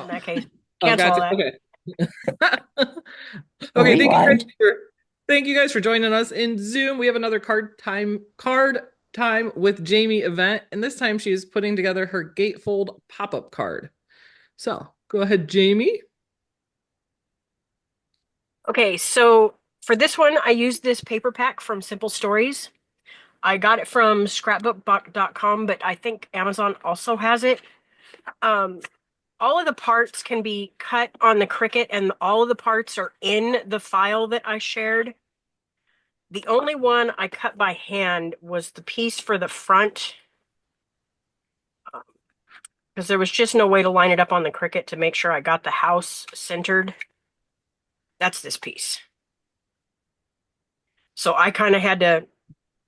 in that case. Oh, Cancel all gotcha. that. Okay. A Okay, rewind. thank you guys for joining us in Zoom. We have another card time with Jamie event, and this time she is putting together her gatefold pop-up card. So go ahead, Jamie. Okay, so for this one, I used this paper pack from Simple Stories. I got it from scrapbook.com, but I think Amazon also has it. Um, all of the parts can be cut on the Cricut, and all of the parts are in the file that I shared. The only one I cut by hand was the piece for the front, because there was just no way to line it up on the Cricut to make sure I got the house centered. That's this piece. So I kind of had to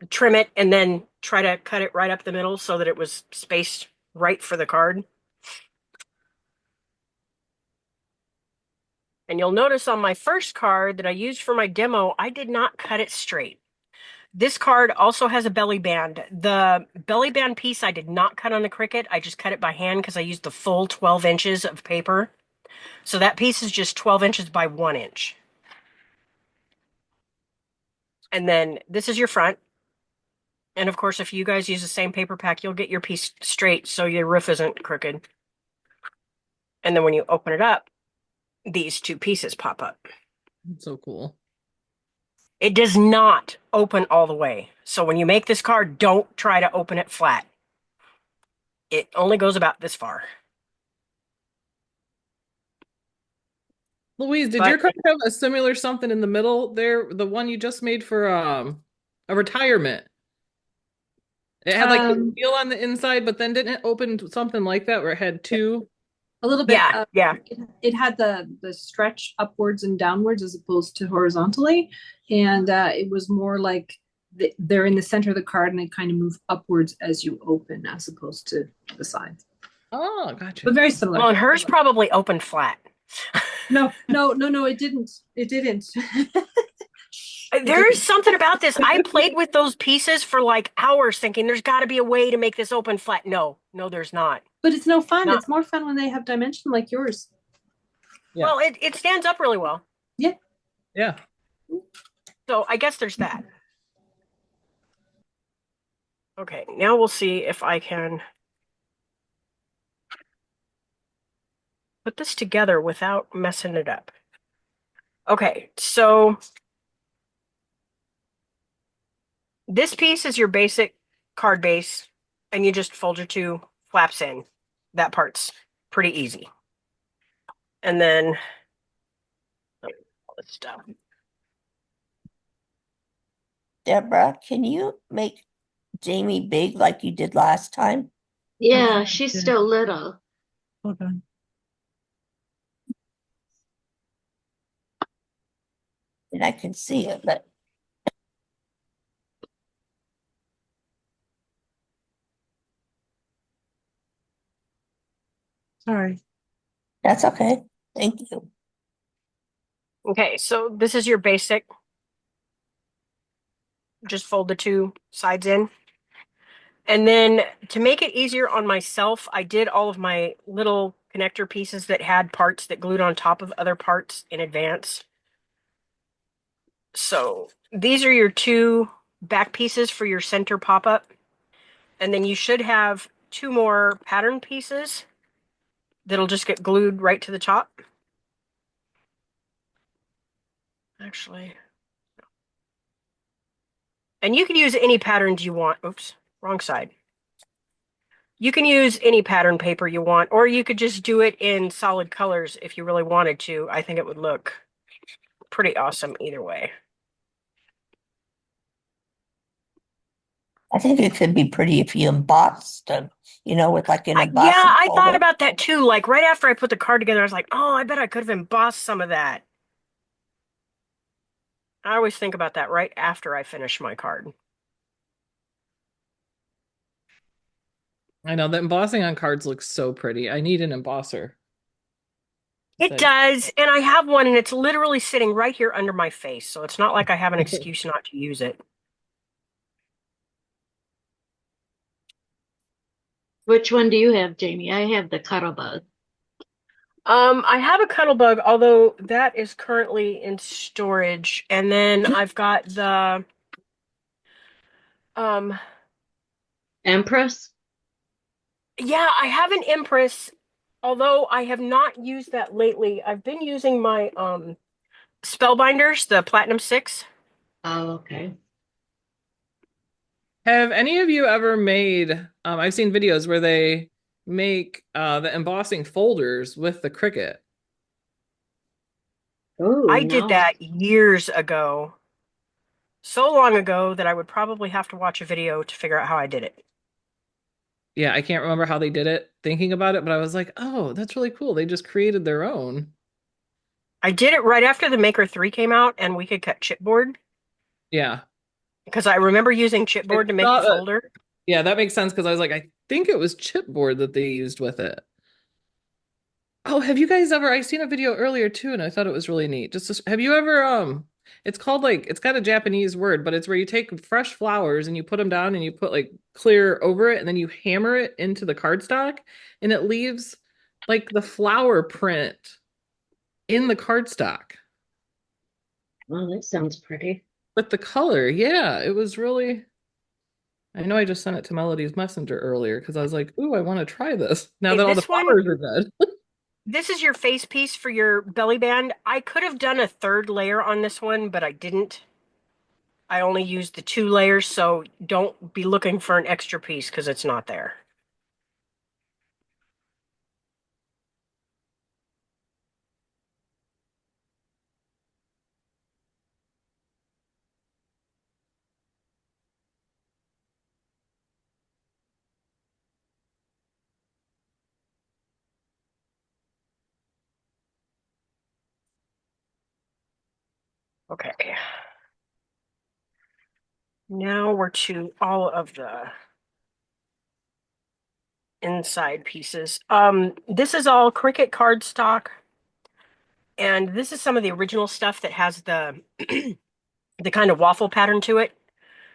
trim it and then try to cut it right up the middle so that it was spaced right for the card. And you'll notice on my first card that I used for my demo, I did not cut it straight. This card also has a belly band. The belly band piece I did not cut on the Cricut. I just cut it by hand because I used the full 12 inches of paper. So that piece is just 12 inches by 1 inch. And then this is your front. And of course, if you guys use the same paper pack, you'll get your piece straight so your roof isn't crooked. And then when you open it up, these two pieces pop up. That's so cool. It does not open all the way. So when you make this card, don't try to open it flat. It only goes about this far. Louise, did your But card have a similar something in the middle there? The one you just made for a retirement. It had like the Um, wheel on the inside, but then didn't it open something like that where it had two? a little bit. yeah, yeah. It had the stretch upwards and downwards as opposed to horizontally, and it was more like they're in the center of the card and they kind of move upwards as you open, as opposed to the sides. Oh, gotcha. But very similar. Well, and hers probably opened flat. No, no, no, no. It didn't. It didn't. There's something about this. I played with those pieces for like hours thinking there's got to be a way to make this open flat. No, no, there's not. But it's no fun. Not It's more fun when they have dimension like yours. Yeah. well, it stands up really well. Yeah. Yeah. So I guess there's that. Okay, now we'll see if I can put this together without messing it up. Okay, so this piece is your basic card base, and you just fold your two flaps in. That part's pretty easy. And then all this stuff. Deborah, can you make Jamie big like you did last time? Yeah, she's still little. Hold on. And I can see it, but Sorry. that's okay. Thank you. Okay, so this is your basic. Just fold the two sides in. And then to make it easier on myself, I did all of my little connector pieces that had parts that glued on top of other parts in advance. So these are your two back pieces for your center pop-up. And then you should have two more pattern pieces that'll just get glued right to the top. Actually. And you can use any patterns you want. Oops, wrong side. You can use any pattern paper you want, or you could just do it in solid colors if you really wanted to. I think it would look pretty awesome either way. I think it could be pretty if you embossed them, with like an Yeah, embossing I thought folder. about that too. Like right after I put the card together, I was like, oh, I bet I could have embossed some of that. I always think about that right after I finish my card. I know that embossing on cards looks so pretty. I need an embosser. It does, and I have one, and it's literally sitting right here under my face, so it's not like I have an excuse not to use it. Which one do you have, Jamie? I have the Cuttlebug. I have a Cuttlebug, although that is currently in storage, and then I've got the um Empress? yeah, I have an Empress, although I have not used that lately. I've been using my Spellbinders, the Platinum 6. Oh, okay. Have any of you ever made, I've seen videos where they make the embossing folders with the Cricut. Oh, I did no. that years ago. So long ago that I would probably have to watch a video to figure out how I did it. Yeah, I can't remember how they did it thinking about it, but I was like, oh, that's really cool. They just created their own. I did it right after the Maker 3 came out and we could cut chipboard Yeah. because I remember using I chipboard to make the thought that, folder. yeah, that makes sense because I was like, I think it was chipboard that they used with it. Oh, have you guys ever? I seen a video earlier too, and I thought it was really neat. Have you ever it's called like it's got a Japanese word, but it's where you take fresh flowers and you put them down and you put like clear over it and then you hammer it into the cardstock and it leaves like the flower print in the cardstock Well, that sounds pretty. with the color. Yeah, it was really I know I just sent it to Melody's Messenger earlier because I was like, ooh, I want to try this now Okay, that all the this one, flowers are dead. this is your face piece for your belly band. I could have done a third layer on this one, but I didn't. I only used the 2 layers, so don't be looking for an extra piece because it's not there. Okay. Now we're to all of the inside pieces. This is all Cricut cardstock, and this is some of the original stuff that has the the kind of waffle pattern to it.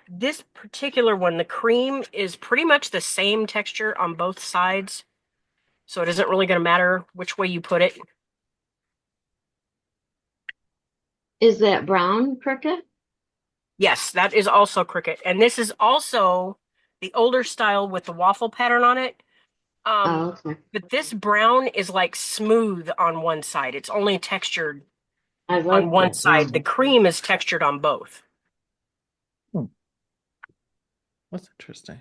This particular one, the cream is pretty much the same texture on both sides, so it isn't really going to matter which way you put it. Is that brown cricket? Yes, that is also Cricut, and this is also the older style with the waffle pattern on it. Oh, Um, okay. but this brown is like smooth on one side. It's only textured I on like one that side. The brown. cream is textured on both. Hmm, that's interesting.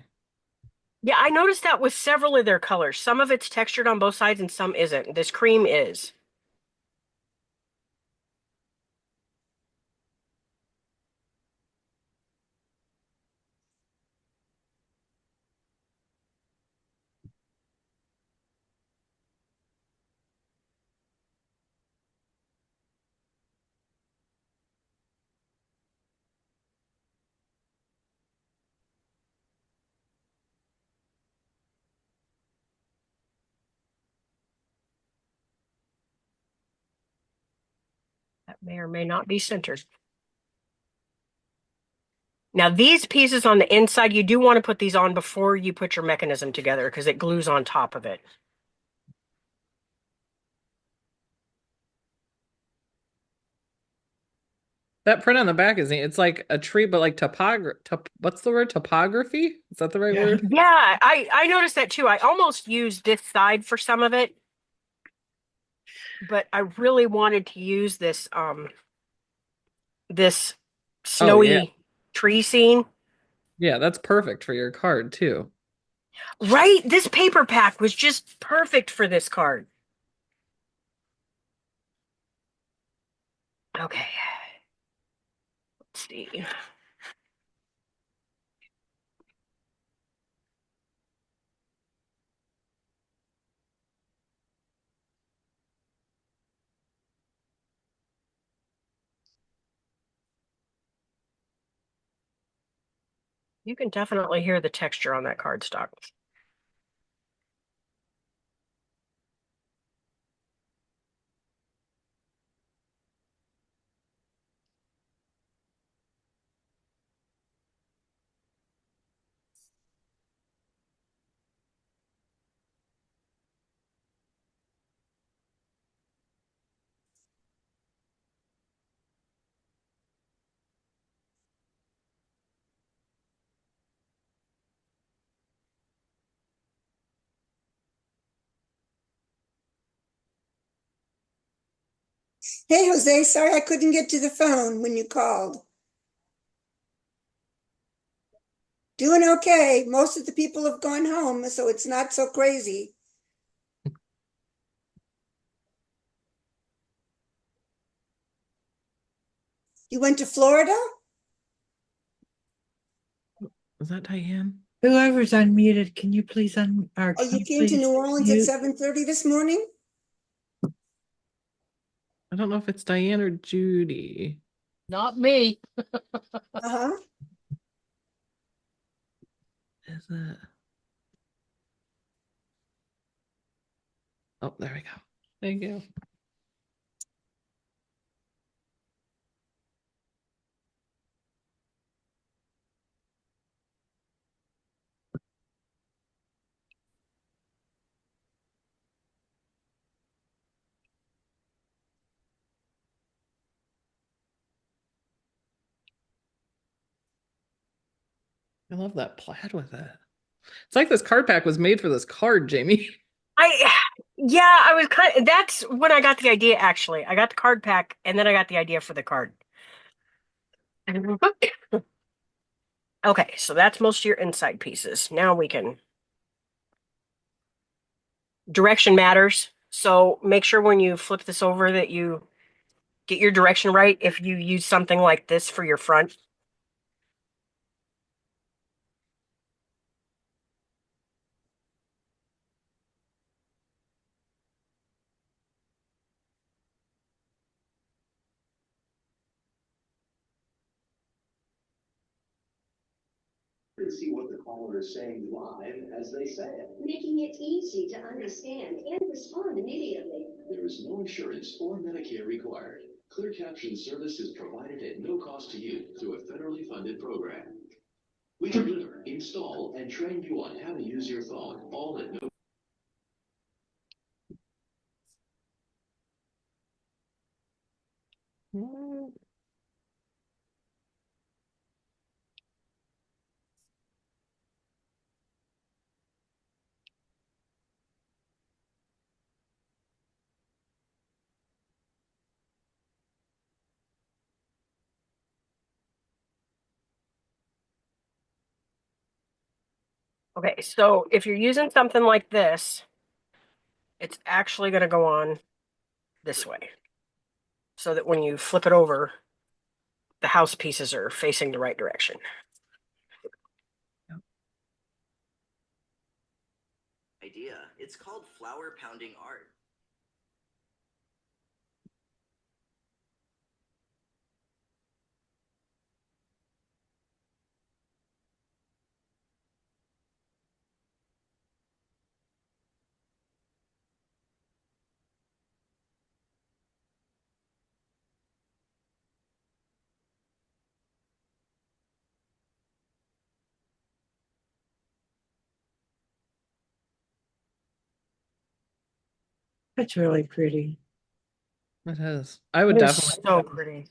Yeah, I noticed that with several of their colors. Some of it's textured on both sides and some isn't. This cream is. That may or may not be centered. Now, these pieces on the inside, you do want to put these on before you put your mechanism together because it glues on top of it. That print on the back is neat. It's like a tree, but like what's the word? Topography? Is that the right Yeah. word? Yeah, I noticed that too. I almost used this side for some of it, but I really wanted to use this Oh yeah. snowy tree scene. Yeah, that's perfect for your card too. Right? This paper pack was just perfect for this card. Okay. Let's see. You can definitely hear the texture on that cardstock. Hey, Jose, sorry I couldn't get to the phone when you called. Doing okay. Most of the people have gone home, so it's not so crazy. You went to Florida? Is that Diane? Whoever's unmuted, can you please or Oh, can you came to please New Orleans at mute? 7:30 this morning? I don't know if it's Diane or Judy. Not me. Uh-huh. Is it? Oh, there we go. Thank you. I love that plaid with it. It's like this card pack was made for this card, Jamie. Yeah, I was that's when I got the idea, actually. I got the card pack and then I got the idea for the card. Okay, so that's most of your inside pieces. Now we can. Direction matters. So make sure when you flip this over that you get your direction right if you use something like this for your front. And see what the caller is saying live as they say it, making it easy to understand and respond immediately. There is no insurance or Medicare required. Clear caption service is provided at no cost to you through a federally funded program. We deliver, install, and train you on how to use your phone, all at no. Okay, so if you're using something like this, it's actually going to go on this way. So that when you flip it over, the house pieces are facing the right direction. Idea. It's called flower pounding art. That's really pretty. It is. I would It is definitely. so pretty.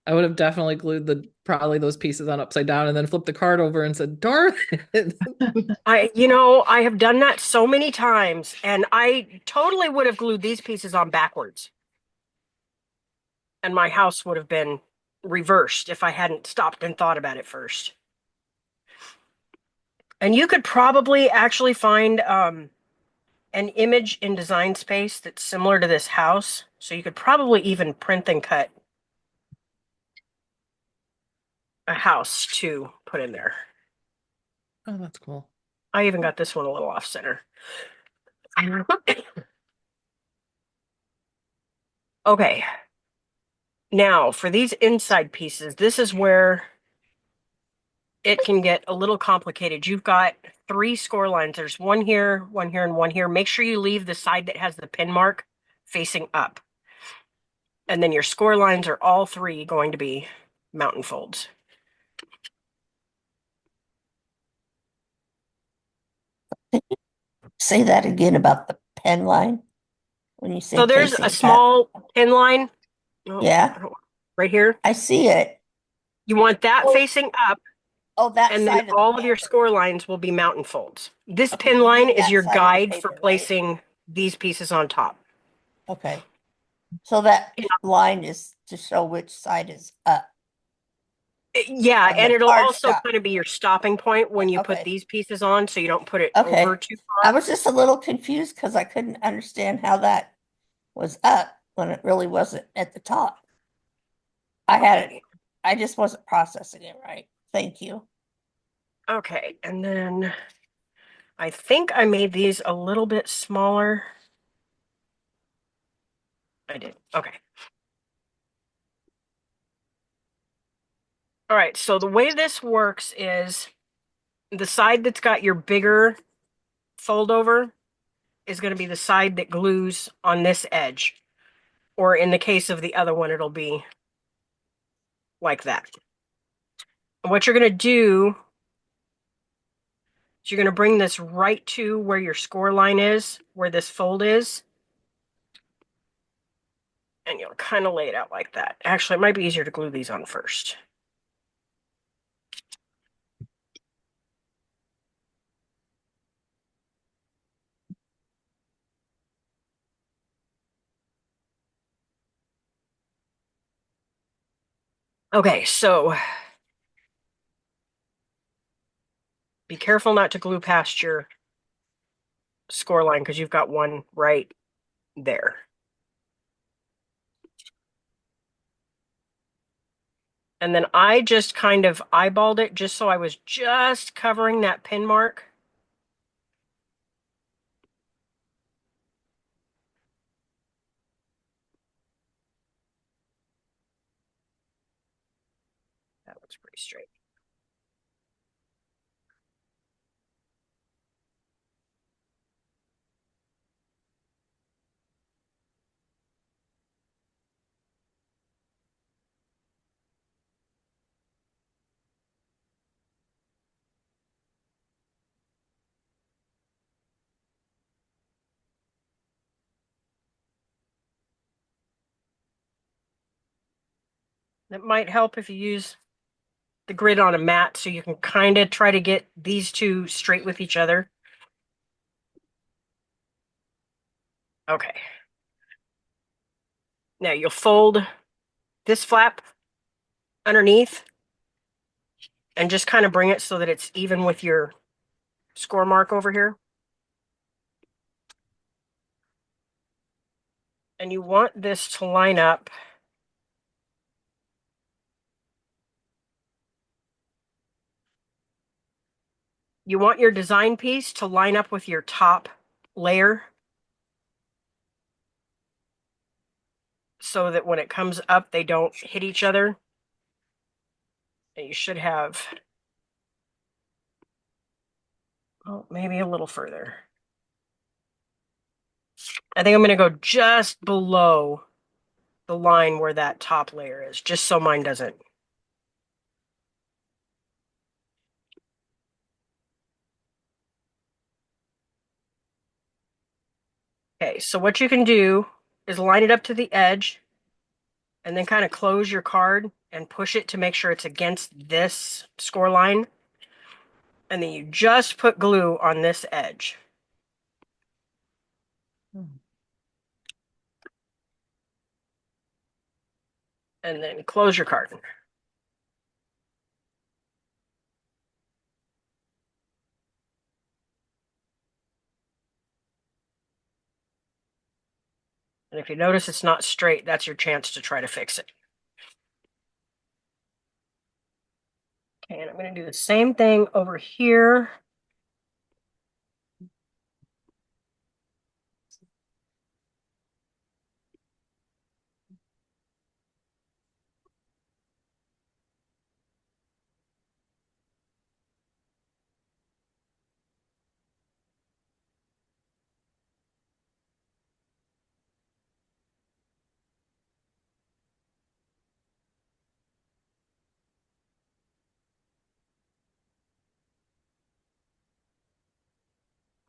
I would have definitely glued probably those pieces on upside down and then flipped the card over and said, darn it. I have done that so many times, and I totally would have glued these pieces on backwards. And my house would have been reversed if I hadn't stopped and thought about it first. And you could probably actually find an image in Design Space that's similar to this house. So you could probably even print and cut a house to put in there. Oh, that's cool. I even got this one a little off center. Okay. Now, for these inside pieces, this is where it can get a little complicated. You've got 3 score lines. There's one here, and one here. Make sure you leave the side that has the pin mark facing up. And then your score lines are all 3 going to be mountain folds. Say that again about the pen line. When you say So there's facing a up. small pin line. Oh, Yeah. right here. I see it. You want that Oh. facing up, Oh, that and side then of all the of your paper. score lines will be mountain folds. This Okay, pin you line mean is that your side of the guide paper, for right? placing these pieces on top. Okay. So that line is to show which side is up. Yeah, On and the it'll card also stop. kind of be your stopping point when you put Okay. these pieces on, so you don't put it Okay. over too I far. was just a little confused because I couldn't understand how that was up when it really wasn't at the top. I had it, I just wasn't processing it right. Thank you. Okay, and then I think I made these a little bit smaller. I did. Okay. All right, so the way this works is the side that's got your bigger fold over is going to be the side that glues on this edge. Or in the case of the other one, it'll be like that. And what you're going to do is you're going to bring this right to where your score line is, where this fold is. And you'll kind of lay it out like that. Actually, it might be easier to glue these on first. Okay, so be careful not to glue past your score line because you've got one right there. And then I just kind of eyeballed it just so I was just covering that pin mark. That looks pretty straight. It might help if you use the grid on a mat so you can kind of try to get these two straight with each other. Okay. Now you'll fold this flap underneath and just kind of bring it so that it's even with your score mark over here. And you want this to line up you want your design piece to line up with your top layer so that when it comes up, they don't hit each other. And you should have, oh, maybe a little further. I think I'm going to go just below the line where that top layer is, just so mine doesn't. Okay, so what you can do is line it up to the edge and then kind of close your card and push it to make sure it's against this score line. And then you just put glue on this edge. And then close your card. And if you notice it's not straight, that's your chance to try to fix it. Okay, and I'm going to do the same thing over here.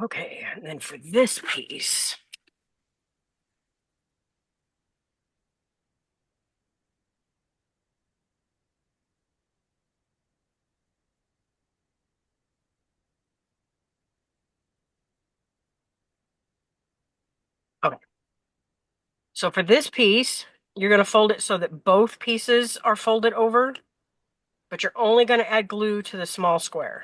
Okay, and then for this piece, okay. So for this piece, you're going to fold it so that both pieces are folded over, but you're only going to add glue to the small square.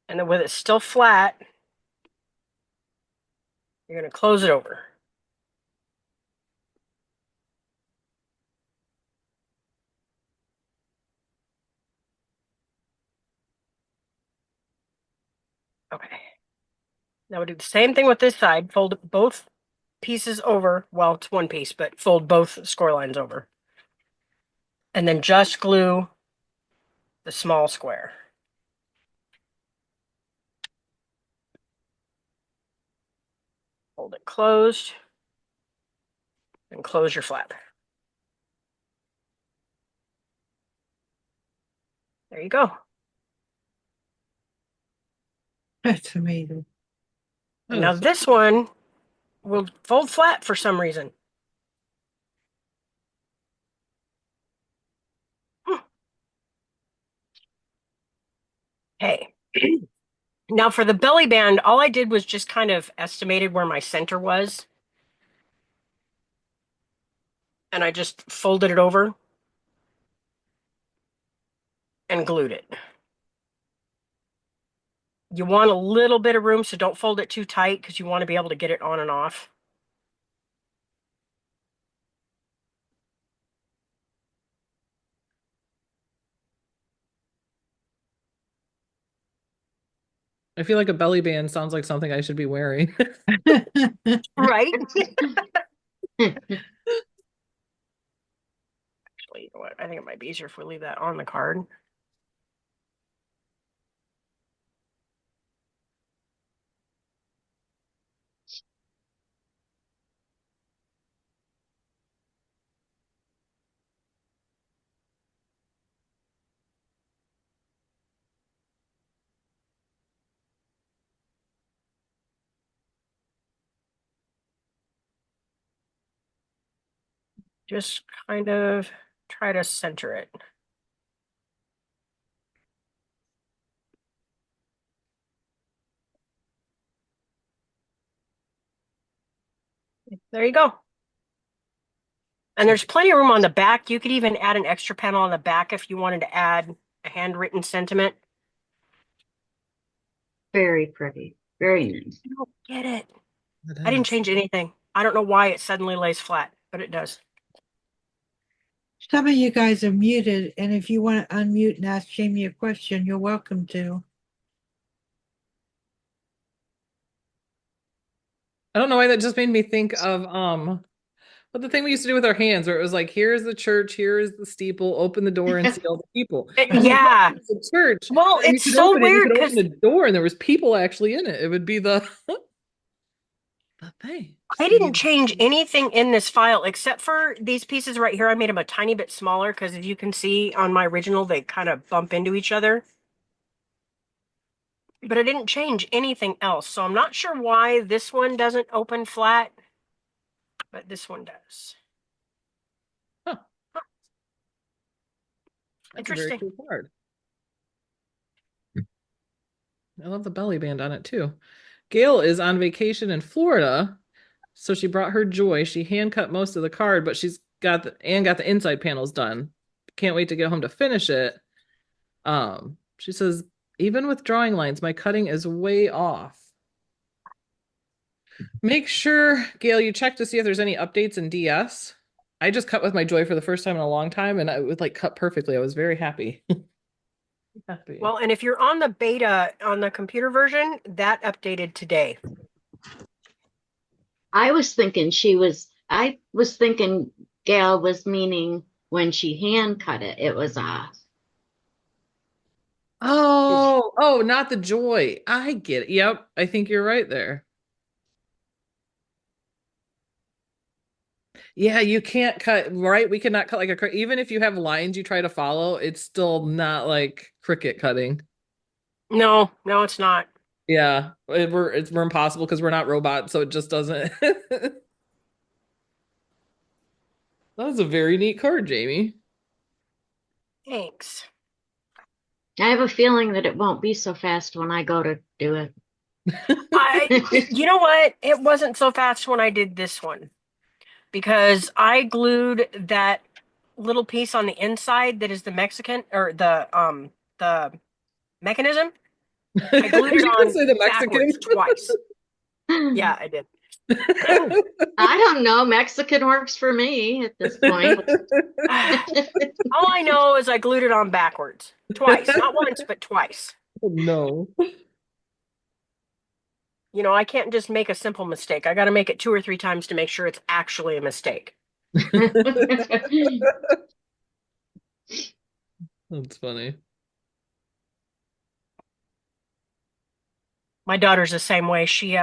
And then with it still flat, you're going to close it over. Okay. Now we'll do the same thing with this side. Fold both pieces over. Well, it's one piece, but fold both score lines over. And then just glue the small square. Hold it closed. And close your flap. There you go. That's amazing. Oh, Now so- this one will fold flat for some reason. Okay. Now for the belly band, all I did was just kind of estimated where my center was. And I just folded it over and glued it. You want a little bit of room, so don't fold it too tight because you want to be able to get it on and off. I feel like a belly band sounds like something I should be wearing. Right? Actually, you know what? I think it might be easier if we leave that on the card. Just kind of try to center it. There you go. And there's plenty of room on the back. You could even add an extra panel on the back if you wanted to add a handwritten sentiment. Very pretty. Very nice. I don't get it. I didn't change anything. I don't know why it suddenly lays flat, but it does. Some of you guys are muted, and if you want to unmute and ask Jamie a question, you're welcome to. I don't know why that just made me think of but the thing we used to do with our hands where it was like, here's the church, here's the steeple, open the door and see all the people. Yeah. It's a church. Well, and you it's could so open it, you weird could because open the door and there was people actually in it. It would be the thing. I didn't change anything in this file except for these pieces right here. I made them a tiny bit smaller because as you can see on my original, they kind of bump into each other. But I didn't change anything else. So I'm not sure why this one doesn't open flat, but this one does. Huh. That's a very Interesting. cool card. I love the belly band on it too. Gail is on vacation in Florida, so she brought her joy. She hand cut most of the card, but she's got the inside panels done. Can't wait to get home to finish it. She says, even with drawing lines, my cutting is way off. Make sure, Gail, you check to see if there's any updates in DS. I just cut with my joy for the first time in a long time, and it would like cut perfectly. I was very happy. Happy. Well, and if you're on the beta on the computer version, that updated today. I was thinking Gail was meaning when she hand cut it, it was off. Oh, not the joy. I get it. Yep, I think you're right there. Yeah, you can't cut, right? We cannot cut like even if you have lines you try to follow, it's still not like Cricut cutting. No, it's not. Yeah, we're impossible because we're not robots, so it just doesn't. That was a very neat card, Jamie. Thanks. I have a feeling that it won't be so fast when I go to do it. You know what? It wasn't so fast when I did this one because I glued that little piece on the inside that is the Mexican or the mechanism. I glued it You can on say the Mexican. backwards twice. Yeah, I did. I don't know. Mexican works for me at this point. All I know is I glued it on backwards twice, not once, but twice. No. You know, I can't just make a simple mistake. I got to make it 2 or 3 times to make sure it's actually a mistake. That's funny. My daughter's the same way. She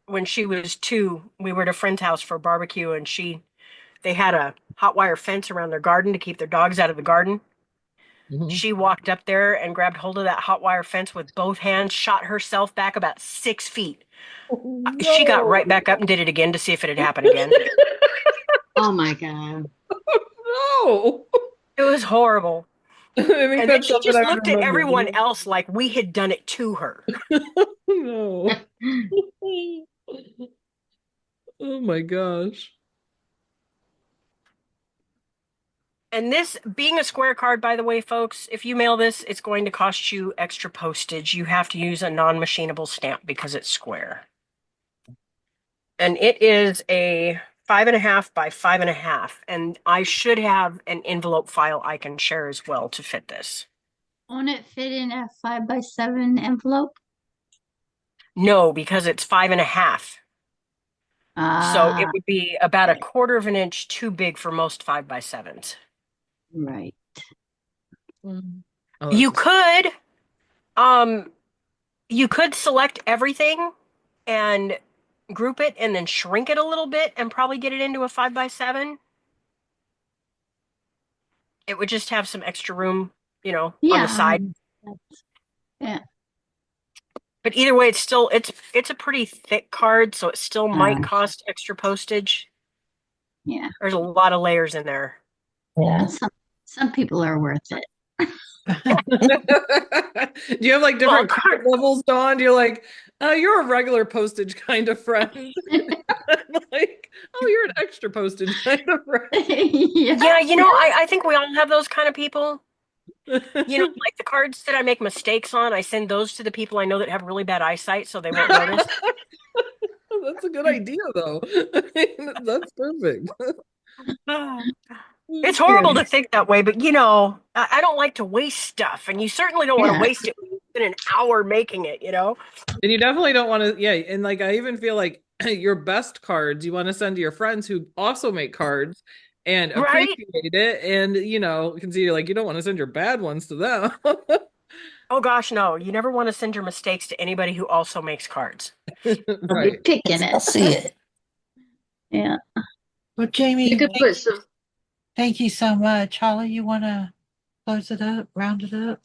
when she was 2, we were at a friend's house for a barbecue and they had a hot wire fence around their garden to keep their dogs out of the garden. Mhm. She walked up there and grabbed hold of that hot wire fence with both hands, shot herself back about 6 feet. She got right back up and did it again to see if it had happened again. Oh my God. No. It was horrible. I think And then that's she something just I looked at remember. everyone else like we had done it to her. No. Oh my gosh. And this being a square card, by the way, folks, if you mail this, it's going to cost you extra postage. You have to use a non-machinable stamp because it's square. And it is a 5.5 by 5.5. And I should have an envelope file I can share as well to fit this. Won't it fit in a 5x7 envelope? No, because it's 5.5. So it Ah, would be about a 1/4 of an inch too big for most 5x7s. right. Oh, You that's- you could select everything and group it and then shrink it a little bit and probably get it into a 5x7. It would just have some extra room, on Yeah. the side. Yeah. But either way, it's a pretty thick card, so it still might Uh. cost extra postage. Yeah. There's a lot of layers in there. Yeah. Some people are worth it. Do you have like different card levels, Dawn? Do you like, you're a regular postage kind of friend? Like, oh, you're an extra postage kind of friend. Yeah. Yeah, I think we all have those kind of people. Like the cards that I make mistakes on, I send those to the people I know that have really bad eyesight so they won't notice. That's a good idea, though. That's perfect. It's horrible to think that way, but I don't like to waste stuff, and you certainly don't want to waste it when you spend an hour making it, And you definitely don't want to, yeah. And like, I even feel like your best cards you want to send to your friends who also make cards and Right? appreciate it. And, can see like, you don't want to send your bad ones to them. Oh gosh, no. You never want to send your mistakes to anybody who also makes cards. Right. Picking I'll it. see it. Yeah. Well, Jamie, You could put some. thank you so much. Holly, you want to close it up, round it up?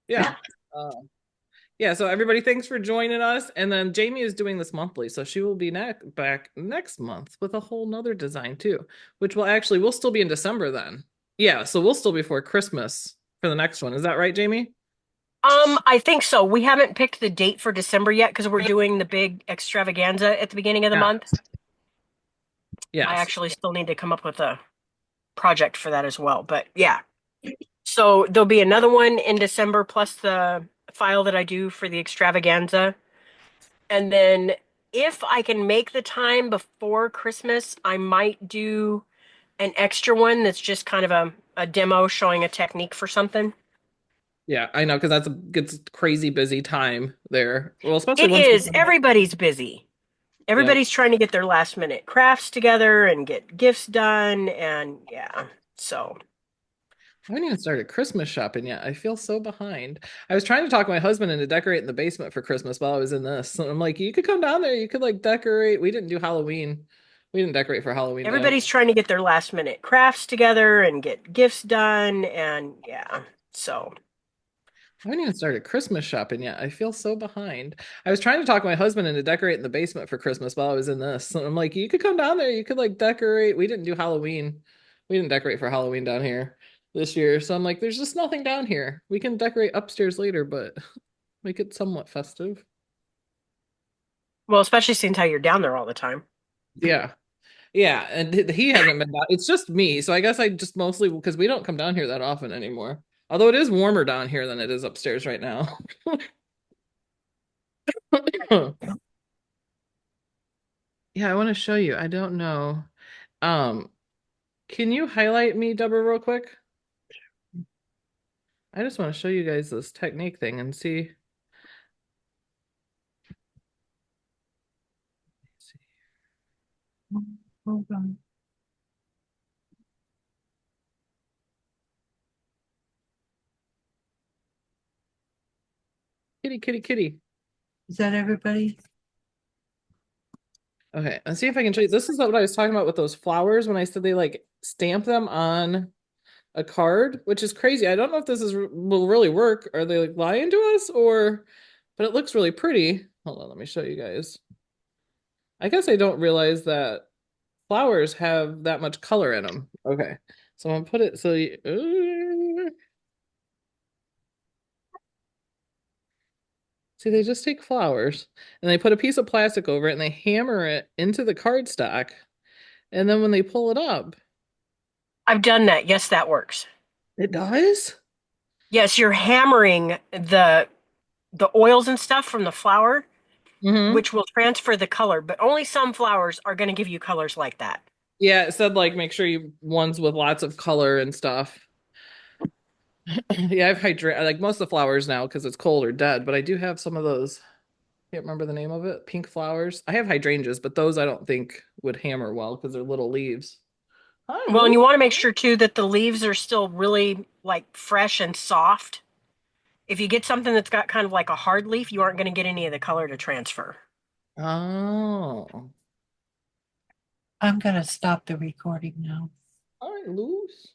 Yeah. Yeah, so everybody, thanks for joining us. And then Jamie is doing this monthly, so she will be back next month with a whole nother design too, which we'll still be in December then. Yeah, so we'll still be before Christmas for the next one. Is that right, Jamie? I think so. We haven't picked the date for December yet because we're doing the big extravaganza at the beginning of the month. Yeah. I actually still need to come up with a project for that as well. But yeah. So there'll be another one in December plus the file that I do for the extravaganza. And then if I can make the time before Christmas, I might do an extra one that's just kind of a demo showing a technique for something. Yeah, I know, because gets crazy busy time there. Well, especially It is. Everybody's busy. Everybody's trying to get their last minute crafts together and get gifts done. And yeah, so. I haven't even started Christmas shopping yet. I feel so behind. I was trying to talk my husband into decorating the basement for Christmas while I was in this. And I'm like, you could come down there. You could like decorate. We didn't do Halloween. We didn't decorate for Halloween. Everybody's trying to get their last minute crafts together and get gifts done. And yeah, so. I haven't even started Christmas shopping yet. I feel so behind. I was trying to talk my husband into decorating the basement for Christmas while I was in this. And I'm like, you could come down there. You could like decorate. We didn't do Halloween. We didn't decorate for Halloween down here. this year. So I'm like, there's just nothing down here. We can decorate upstairs later, but make it somewhat festive. Well, especially since how you're down there all the time. Yeah. Yeah, and he hasn't been down. It's just me. So I guess I just mostly because we don't come down here that often anymore. Although it is warmer down here than it is upstairs right now. Yeah, I want to show you. I don't know. Um, can you highlight me, Deborah, real quick? I just want to show you guys this technique thing and see. Hold on. Kitty, kitty, kitty. Is that everybody? Okay, let's see if I can show you. This is what I was talking about with those flowers when I said they like stamp them on a card, which is crazy. I don't know if this will really work. Are they like lying to us or, but it looks really pretty. Hold on, let me show you guys. I guess I don't realize that flowers have that much color in them. Okay, so I'm gonna put it so you, see, they just take flowers and they put a piece of plastic over it and they hammer it into the cardstock. And then when they pull it up, I've done that. Yes, that works. it does? Yes, you're hammering the oils and stuff from the flower, Mm-hmm. which will transfer the color, but only some flowers are going to give you colors like that. Yeah, it said like make sure you ones with lots of color and stuff. Yeah, I've hydrated like most of the flowers now because it's cold or dead, but I do have some of those. Can't remember the name of it. Pink flowers. I have hydrangeas, but those I don't think would hammer well because they're little leaves. Hi, Well, and you Lou. want to make sure too that the leaves are still really like fresh and soft. If you get something that's got kind of like a hard leaf, you aren't going to get any of the color to transfer. Oh. I'm gonna stop the recording now. All right, Luz.